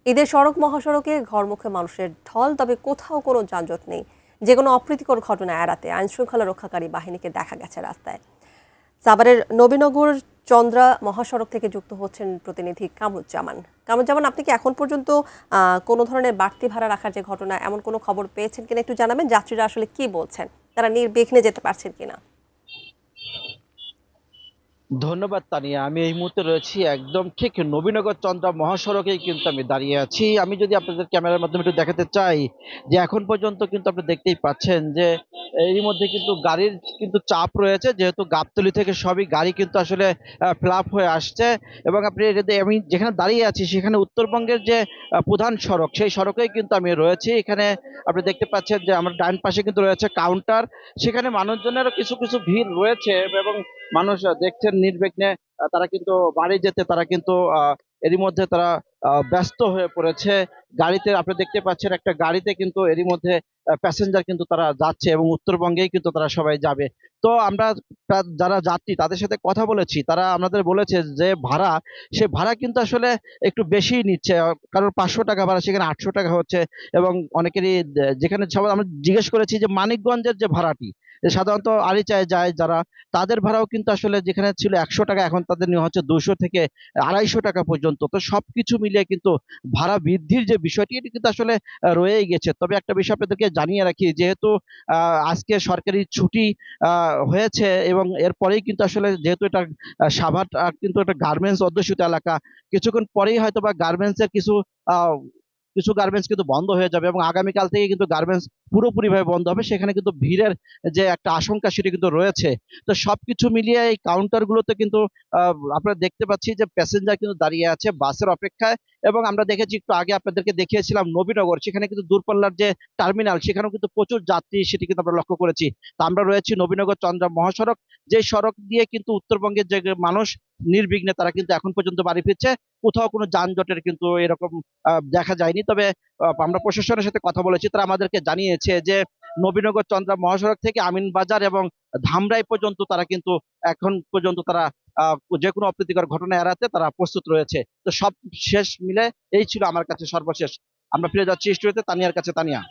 ঈদের সড়ক মহাসড়কে ঘরমুখে মানুষের ঢল, তবে কোথাও কোনো যানজট নেই। যে কোনো অপ্রীতিকর ঘটনা এড়াতে আইনশৃঙ্খলা রক্ষাকারী বাহিনীকে দেখা গেছে রাস্তায়। সাভারের নবীনগর চন্দ্রা মহাসড়ক থেকে যুক্ত হচ্ছেন প্রতিনিধি কামরুজ্জামান। কামরুজ্জামান, আপনি কি এখন পর্যন্ত কোনো ধরনের বাড়তি ভাড়া রাখার যে ঘটনা, এমন কোনো খবর পেয়েছেন কিনা একটু জানাবেন? যাত্রীরা আসলে কি বলছেন, তারা নির্বিঘ্নে যেতে পারছেন কিনা? ধন্যবাদ তানিয়া। আমি এই মুহূর্তে রয়েছি একদম ঠিক নবীনগর চন্দ্রা মহাসড়কেই কিন্তু আমি দাঁড়িয়ে আছি। আমি যদি আপনাদের ক্যামেরার মাধ্যমে একটু দেখাতে চাই যে এখন পর্যন্ত কিন্তু আপনি দেখতেই পাচ্ছেন যে এরই মধ্যে কিন্তু গাড়ির কিন্তু চাপ রয়েছে, যেহেতু গাবতলী থেকে সবই গাড়ি কিন্তু আসলে ফ্লাপ হয়ে আসছে। এবং আপনি আমি যেখানে দাঁড়িয়ে আছি সেখানে উত্তরবঙ্গের যে প্রধান সড়ক, সেই সড়কেই কিন্তু আমি রয়েছি। এখানে আপনি দেখতে পাচ্ছেন যে আমার ডান পাশে কিন্তু রয়েছে কাউন্টার, সেখানে মানুষজনেরও কিছু কিছু ভিড় রয়েছে এবং মানুষ দেখছেন নির্বিঘ্নে তারা কিন্তু বাড়ি যেতে তারা কিন্তু এরই মধ্যে তারা ব্যস্ত হয়ে পড়েছে। গাড়িতে আপনি দেখতে পাচ্ছেন একটা গাড়িতে কিন্তু এরই মধ্যে প্যাসেঞ্জার কিন্তু তারা যাচ্ছে এবং উত্তরবঙ্গেই কিন্তু তারা সবাই যাবে। তো আমরা যারা যাত্রী তাদের সাথে কথা বলেছি, তারা আমাদের বলেছে যে ভাড়া, সে ভাড়া কিন্তু আসলে একটু বেশি নিচ্ছে। কারণ 500 টাকা ভাড়া সেখানে 800 টাকা হচ্ছে। এবং অনেকেরই যেখানে সবাই আমরা জিজ্ঞেস করেছি যে মানিকগঞ্জের যে ভাড়াটি, যে সাধারণত আরিচায় যায় যারা, তাদের ভাড়াও কিন্তু আসলে যেখানে ছিল 100 টাকা এখন তাদের নেওয়া হচ্ছে 200 থেকে 250 টাকা পর্যন্ত। তো সবকিছু মিলিয়ে কিন্তু ভাড়া বৃদ্ধির যে বিষয়টি, এটি কিন্তু আসলে রয়েই গেছে। তবে একটা বিষয় আপনাদেরকে জানিয়ে রাখি, যেহেতু আজকে সরকারি ছুটি হয়েছে এবং এরপরেই কিন্তু আসলে যেহেতু এটা সাভার কিন্তু একটা গার্মেন্টস অধ্যুষিত এলাকা, কিছুক্ষণ পরেই হয়তো বা গার্মেন্টসের আহ কিছু গার্মেন্টস কিন্তু বন্ধ হয়ে যাবে এবং আগামীকাল থেকে কিন্তু গার্মেন্টস পুরোপুরিভাবে বন্ধ হবে। সেখানে কিন্তু ভিড়ের যে একটা আশঙ্কা সেটি কিন্তু রয়েছে। তো সবকিছু মিলিয়ে এই কাউন্টার গুলোতে কিন্তু আপনারা দেখতে পাচ্ছি যে প্যাসেঞ্জার কিন্তু দাঁড়িয়ে আছে বাসের অপেক্ষায়। এবং আমরা দেখেছি একটু আগে আপনাদেরকে দেখিয়েছিলাম নবীনগর, সেখানে কিন্তু দূরপাল্লার যে টার্মিনাল, সেখানেও কিন্তু প্রচুর যাত্রী, সেটি কিন্তু আমরা লক্ষ্য করেছি। তো আমরা রয়েছি নবীনগর চন্দ্রা মহাসড়ক, যে সড়ক দিয়ে কিন্তু উত্তরবঙ্গের যে মানুষ নির্বিঘ্নে তারা কিন্তু এখন পর্যন্ত বাড়ি ফিরছে। কোথাও কোনো যানজটের কিন্তু এরকম দেখা যায়নি। তবে আমরা প্রশাসনের সাথে কথা বলেছি, তারা আমাদেরকে জানিয়েছে যে নবীনগর চন্দ্রা মহাসড়ক থেকে আমিনবাজার এবং ধামরাই পর্যন্ত তারা কিন্তু এখন পর্যন্ত তারা আহ, যে কোনো অপ্রীতিকর ঘটনা এড়াতে তারা প্রস্তুত রয়েছে। তো সব শেষ মিলে এই ছিল আমার কাছে সর্বশেষ। আমরা ফিরে যাচ্ছি স্টুডিওতে, তানিয়ার কাছে। তানিয়া।